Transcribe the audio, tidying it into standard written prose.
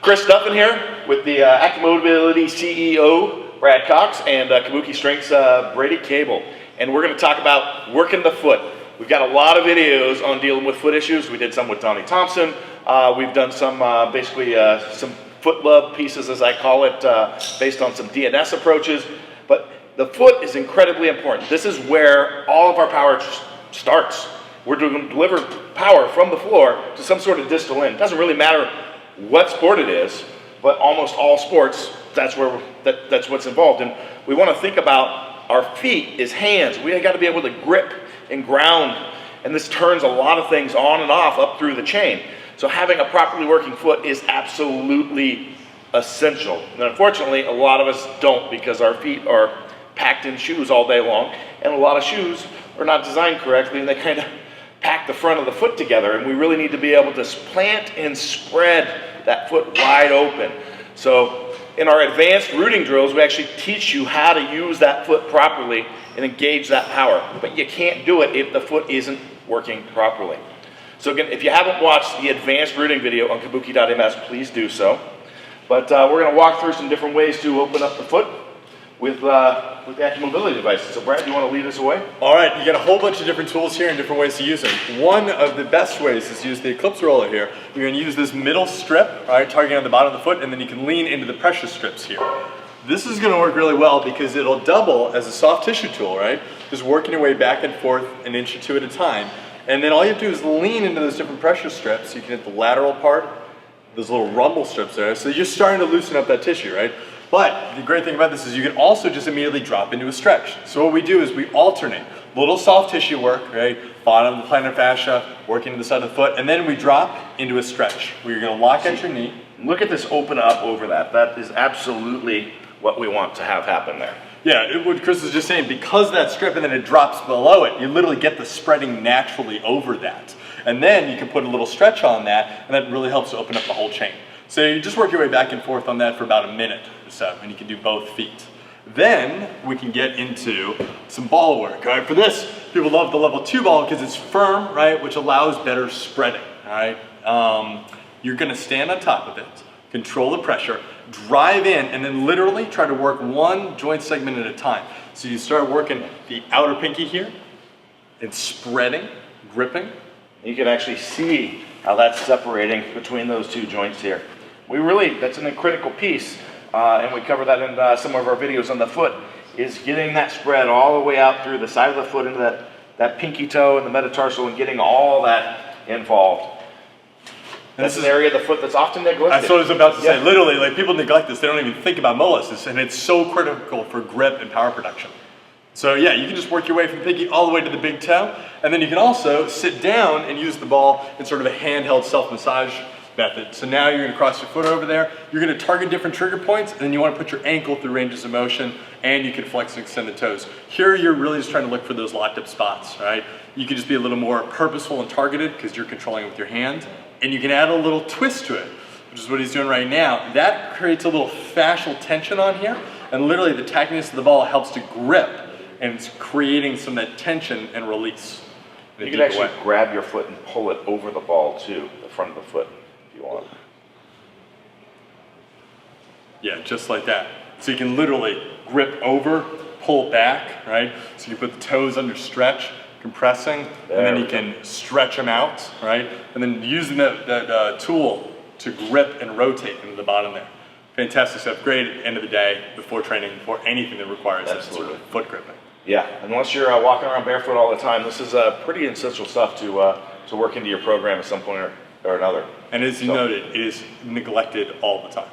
Chris Duffin here with the Active Mobility CEO, Brad Cox, and Kabuki Strengths, Brady Cable. And we're going to talk about working the foot. We've got a lot of videos on dealing with foot issues. We did some with Donnie Thompson. We've done some, some foot love pieces, as I call it, based on some DNS approaches. But the foot is incredibly important. This is where all of our power starts. We're going to deliver power from the floor to some sort of distal end. It doesn't really matter what sport it is, but almost all sports, that's what's involved. And we want to think about our feet as hands. We got to be able to grip and ground, and this turns a lot of things on and off up through the chain. So having a properly working foot is absolutely essential. And unfortunately, a lot of us don't, because our feet are packed in shoes all day long, and a lot of shoes are not designed correctly, and they kind of pack the front of the foot together, and we really need to be able to plant and spread that foot wide open. So in our advanced rooting drills, we actually teach you how to use that foot properly and engage that power. But you can't do it if the foot isn't working properly. So again, if you haven't watched the advanced rooting video on kabuki.ms, please do so. But we're going to walk through some different ways to open up the foot with the active mobility devices. So Brad, do you want to lead us away? All right, you get a whole bunch of different tools here and different ways to use them. One of the best ways is to use the Eclipse roller here. You're going to use this middle strip, right, targeting on the bottom of the foot, and then you can lean into the pressure strips here. This is going to work really well because it'll double as a soft tissue tool, right? Just working your way back and forth an inch or two at a time. And then all you have to do is lean into those different pressure strips. You can hit the lateral part, those little rumble strips there. So you're starting to loosen up that tissue, right? But the great thing about this is you can also just immediately drop into a stretch. So what we do is we alternate little soft tissue work, right? Bottom of the plantar fascia, working to the side of the foot, and then we drop into a stretch where you're going to lock at your knee. Look at this open up over that. That is absolutely what we want to have happen there. Yeah, what Chris was just saying, because that strip and then it drops below it, you literally get the spreading naturally over that. And then you can put a little stretch on that, and that really helps to open up the whole chain. So you just work your way back and forth on that for about a minute or so, and you can do both feet. Then we can get into some ball work. All right, for this, people love the level 2 ball because it's firm, right, which allows better spreading. All right, you're going to stand on top of it, control the pressure, drive in, and then literally try to work one joint segment at a time. So you start working the outer pinky here, and spreading, gripping. You can actually see how that's separating between those two joints here. That's a critical piece, and we cover that in some of our videos on the foot, is getting that spread all the way out through the side of the foot into that pinky toe and the metatarsal, and getting all that involved. That's an area of the foot that's often neglected. That's what I was about to say. Literally, like, people neglect this. They don't even think about molluses, and it's so critical for grip and power production. So yeah, you can just work your way from the pinky all the way to the big toe, and then you can also sit down and use the ball in sort of a handheld self-massage method. So now you're going to cross your foot over there, you're going to target different trigger points, and then you want to put your ankle through ranges of motion, and you can flex and extend the toes. Here you're really just trying to look for those locked up spots, right? You can just be a little more purposeful and targeted because you're controlling it with your hand, and you can add a little twist to it, which is what he's doing right now. That creates a little fascial tension on here, and literally the tackiness of the ball helps to grip, and it's creating some of that tension and release. You can actually grab your foot and pull it over the ball too, the front of the foot, if you want. Yeah, just like that. So you can literally grip over, pull back, right? So you put the toes under stretch, compressing, and then you can stretch them out, right? And then using that tool to grip and rotate into the bottom there. Fantastic stuff. Great at the end of the day, before training, before anything that requires that sort of foot gripping. Yeah, unless you're walking around barefoot all the time, this is pretty essential stuff to work into your program at some point or another. And as you noted, it is neglected all the time.